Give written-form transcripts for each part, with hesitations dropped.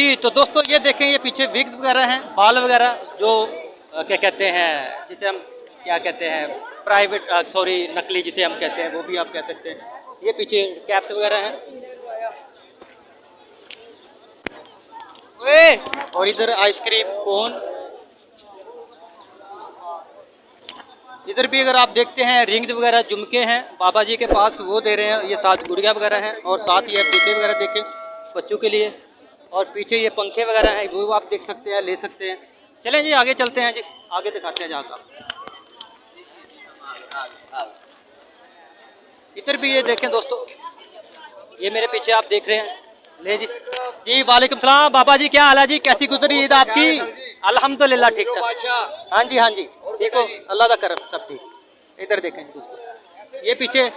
जी तो दोस्तों ये देखें, ये पीछे विग वगैरह हैं, बाल वगैरह जो क्या कहते हैं, जिसे हम क्या कहते हैं प्राइवेट सॉरी नकली जिसे हम कहते हैं, वो भी आप कह सकते हैं। ये पीछे कैप्स वगैरह हैं और इधर आइसक्रीम कोन। इधर भी अगर आप देखते हैं रिंग्स वगैरह झुमके हैं बाबा जी के पास, वो दे रहे हैं। ये साथ गुड़िया वगैरह हैं और साथ ही जूते वगैरह देखें बच्चों के लिए। और पीछे ये पंखे वगैरह हैं, वो आप देख सकते हैं, ले सकते हैं। चलें जी आगे चलते हैं जी, आगे दिखाते हैं जाकर। इधर भी ये देखें दोस्तों, ये मेरे पीछे आप देख रहे हैं। ले जी जी वालेकुम सलाम बाबा जी, क्या हाल है जी, कैसी गुजरी ईद आपकी? अल्हम्दुलिल्लाह ठीक ठाक। हाँ जी हाँ जी ठीक हो, अल्लाह का करम, सब ठीक। इधर देखें दोस्तों, ये पीछे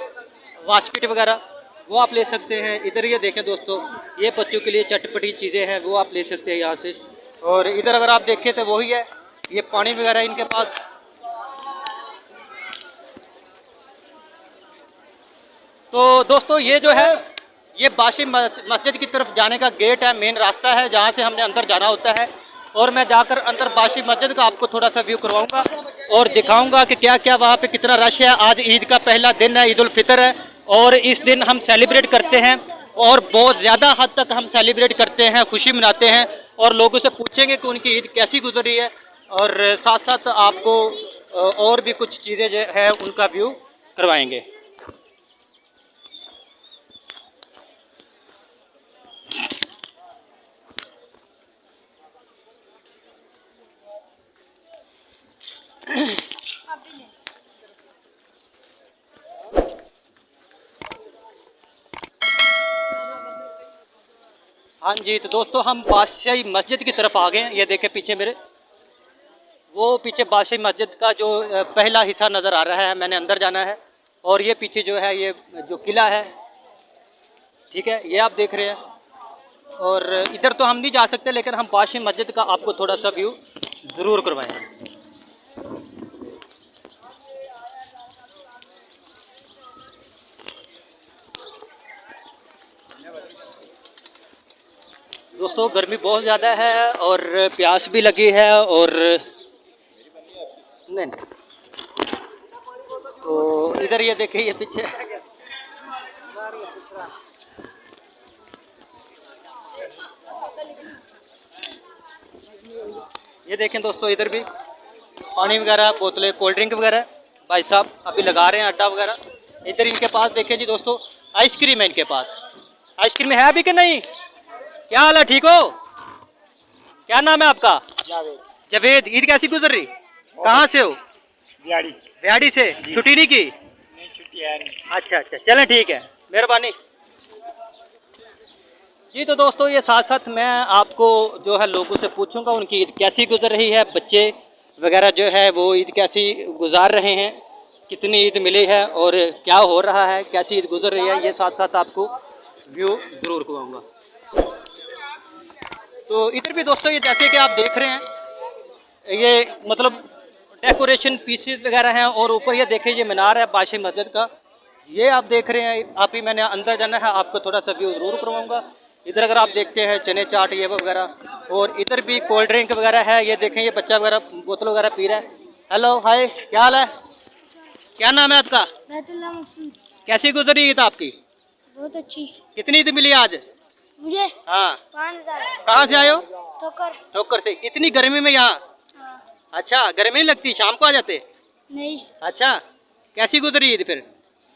बास्केट वगैरह वो आप ले सकते हैं। इधर ये देखें दोस्तों, ये बच्चों के लिए चटपटी चीज़ें हैं, वो आप ले सकते हैं यहाँ से। और इधर अगर आप देखें तो वही है, ये पानी वगैरह इनके पास। तो दोस्तों ये जो है, ये बाशी मस्जिद की तरफ जाने का गेट है, मेन रास्ता है जहाँ से हमने अंदर जाना होता है। और मैं जाकर अंदर बाशी मस्जिद का आपको थोड़ा सा व्यू करवाऊंगा और दिखाऊंगा कि क्या क्या वहाँ पे कितना रश है। आज ईद का पहला दिन है, ईद उल फितर है, और इस दिन हम सेलिब्रेट करते हैं और बहुत ज़्यादा हद तक हम सेलिब्रेट करते हैं, खुशी मनाते हैं। और लोगों से पूछेंगे कि उनकी ईद कैसी गुजरी है, और साथ साथ आपको और भी कुछ चीज़ें जो है उनका व्यू करवाएंगे। हाँ जी तो दोस्तों हम बादशाही मस्जिद की तरफ आ गए हैं। ये देखें पीछे मेरे, वो पीछे बादशाही मस्जिद का जो पहला हिस्सा नज़र आ रहा है, मैंने अंदर जाना है। और ये पीछे जो है, ये जो किला है, ठीक है, ये आप देख रहे हैं। और इधर तो हम नहीं जा सकते, लेकिन हम बादशाही मस्जिद का आपको थोड़ा सा व्यू ज़रूर करवाएंगे। दोस्तों गर्मी बहुत ज़्यादा है और प्यास भी लगी है, और नहीं तो इधर ये देखिए, ये पीछे ये देखें दोस्तों, इधर भी पानी वगैरह, बोतलें, कोल्ड ड्रिंक वगैरह भाई साहब अभी लगा रहे हैं अड्डा वगैरह। इधर इनके पास देखें जी दोस्तों, आइसक्रीम है इनके पास। आइसक्रीम है अभी कि नहीं? क्या हाल है, ठीक हो? क्या नाम है आपका? जावेद। ईद कैसी गुजर रही? कहाँ से हो? बिहाड़ी से। छुट्टी नहीं की? नहीं, छुट्टी है नहीं। अच्छा अच्छा, चलें ठीक है, मेहरबानी जी। तो दोस्तों ये साथ साथ मैं आपको जो है लोगों से पूछूंगा उनकी ईद कैसी गुजर रही है, बच्चे वगैरह जो है वो ईद कैसी गुजार रहे हैं, कितनी ईद मिली है और क्या हो रहा है, कैसी ईद गुजर रही है, ये साथ साथ आपको व्यू ज़रूर करवाऊँगा। तो इधर भी दोस्तों ये जैसे कि आप देख रहे हैं, ये मतलब डेकोरेशन पीसेस वगैरह हैं। और ऊपर ये देखें, ये मीनार है बादशाही मस्जिद का, ये आप देख रहे हैं। आप ही मैंने अंदर जाना है, आपको थोड़ा सा व्यू ज़रूर करवाऊंगा। इधर अगर आप देखते हैं चने चाट ये वगैरह, और इधर भी कोल्ड ड्रिंक वगैरह है। ये देखें, ये बच्चा वगैरह बोतल वगैरह पी रहा है। हेलो हाय, क्या हाल है? क्या नाम है आपका? कैसी गुजरी ईद आपकी? बहुत अच्छी। कितनी ईद मिली आज मुझे? हाँ। 5000। कहाँ से आए हो? ठोकर से। इतनी गर्मी में यहाँ? हाँ। अच्छा, गर्मी नहीं लगती? शाम को आ जाते? नहीं। अच्छा, कैसी गुजरी ईद फिर?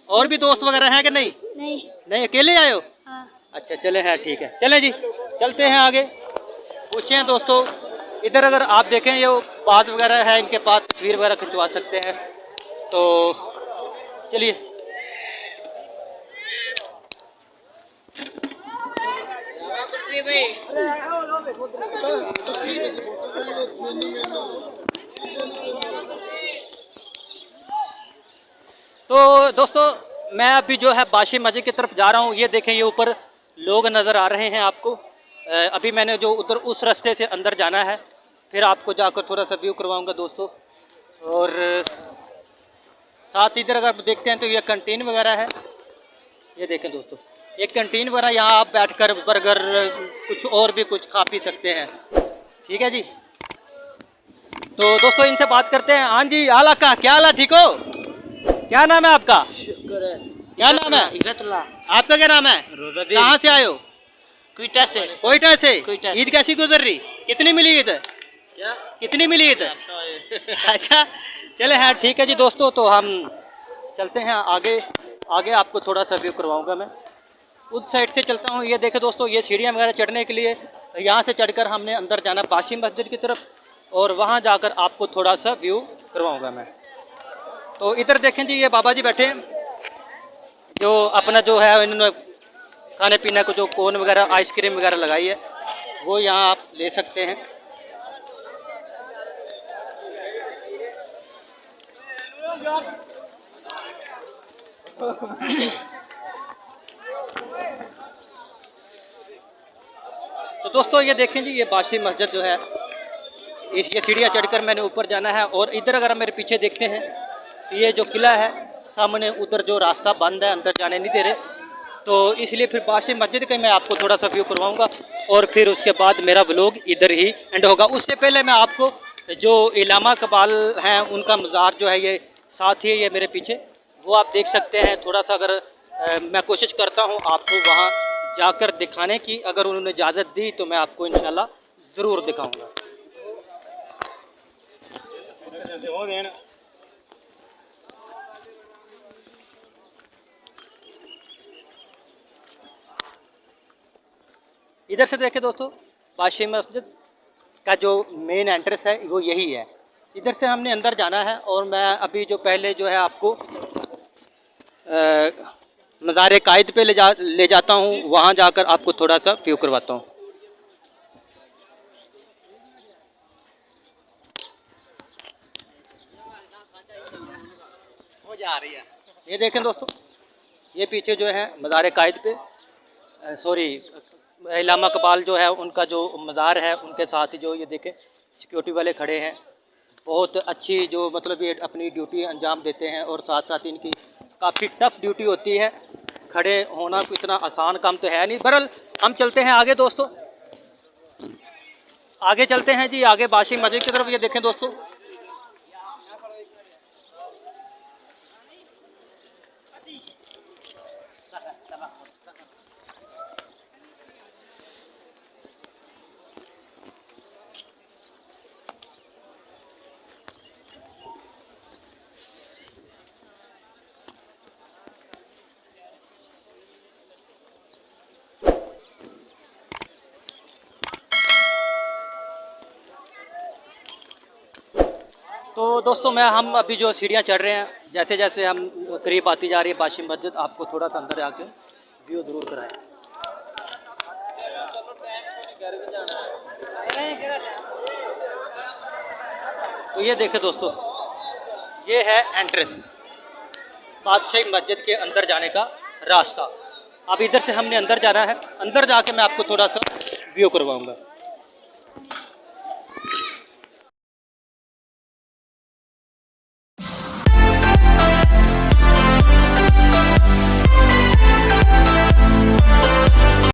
और भी दोस्त वगैरह हैं कि नहीं? नहीं, अकेले आए हो? हाँ। अच्छा चले, है ठीक है, चलें जी चलते हैं आगे, पूछे हैं दोस्तों। इधर अगर आप देखें, ये बात वगैरह है इनके पास, तस्वीर वगैरह खिंचवा सकते हैं। तो चलिए तो दोस्तों मैं अभी जो है बादशाही मस्जिद की तरफ जा रहा हूँ। ये देखें, ये ऊपर लोग नज़र आ रहे हैं आपको। अभी मैंने जो उधर उस रास्ते से अंदर जाना है, फिर आपको जाकर थोड़ा सा व्यू करवाऊंगा दोस्तों। और साथ इधर अगर देखते हैं तो ये कैंटीन वगैरह है। ये देखें दोस्तों, एक कैंटीन वगैरह, यहाँ आप बैठकर बर्गर कुछ और भी कुछ खा पी सकते हैं। ठीक है जी। तो दोस्तों इनसे बात करते हैं। हाँ जी, आला का क्या हाल है, ठीक हो? क्या नाम है आपका? क्या नाम है? आपका क्या नाम है? कहाँ से आए हो? क्विटा से। कोयटा से। कोयटा। ईद कैसी गुजर रही? कितनी मिली ईद? क्या? कितनी मिली ईद? अच्छा चले हैं, ठीक है जी दोस्तों। तो हम चलते हैं आगे। आगे आपको थोड़ा सा व्यू करवाऊंगा मैं। उस साइड से चलता हूँ। ये देखे दोस्तों, ये सीढ़ियाँ वगैरह चढ़ने के लिए, यहाँ से चढ़कर हमने अंदर जाना बाशी मस्जिद की तरफ, और वहाँ जाकर आपको थोड़ा सा व्यू करवाऊंगा मैं। तो इधर देखें जी, ये बाबा जी बैठे हैं, जो अपना जो है इन्होंने खाने पीने को जो कोन वगैरह आइसक्रीम वगैरह लगाई है, वो यहाँ आप ले सकते हैं। तो दोस्तों ये देखें जी, ये बाशी मस्जिद जो है, ये सीढ़ियाँ चढ़कर मैंने ऊपर जाना है। और इधर अगर हम मेरे पीछे देखते हैं तो ये जो किला है सामने, उधर जो रास्ता बंद है, अंदर जाने नहीं दे रहे। तो इसलिए फिर बाशी मस्जिद का मैं आपको थोड़ा सा व्यू करवाऊंगा, और फिर उसके बाद मेरा व्लॉग इधर ही एंड होगा। उससे पहले मैं आपको जो इलामा कबाल हैं उनका मज़ार जो है, ये साथ ही ये मेरे पीछे, वो आप देख सकते हैं। थोड़ा सा अगर मैं कोशिश करता हूँ आपको वहाँ जाकर दिखाने की, अगर उन्होंने इजाज़त दी तो मैं आपको इंशाल्लाह ज़रूर दिखाऊंगा। इधर से देखें दोस्तों, बाशी मस्जिद का जो मेन एंट्रेंस है वो यही है। इधर से हमने अंदर जाना है, और मैं अभी जो पहले जो है आपको मज़ार कायद पे ले जाता हूँ, वहाँ जाकर आपको थोड़ा सा व्यू करवाता हूँ। वो जा रही है। ये देखें दोस्तों, ये पीछे जो है मज़ार कायद पे, सॉरी इलामा कबाल जो है उनका जो मज़ार है, उनके साथ ही जो ये देखें सिक्योरिटी वाले खड़े हैं। बहुत अच्छी जो मतलब ये अपनी ड्यूटी अंजाम देते हैं, और साथ साथ इनकी काफ़ी टफ ड्यूटी होती है। खड़े होना कोई इतना आसान काम तो है नहीं। बहरहाल हम चलते हैं आगे दोस्तों, आगे चलते हैं जी, आगे बाशी मस्जिद की तरफ। ये देखें दोस्तों, तो दोस्तों हम अभी जो सीढ़ियाँ चढ़ रहे हैं, जैसे जैसे हम करीब आती जा रही है बाशी मस्जिद, आपको थोड़ा सा अंदर आके व्यू ज़रूर कराएं। तो ये देखें दोस्तों, ये है एंट्रेंस, बादशाही मस्जिद के अंदर जाने का रास्ता। अब इधर से हमने अंदर जाना है, अंदर जाके मैं आपको थोड़ा सा व्यू करवाऊंगा।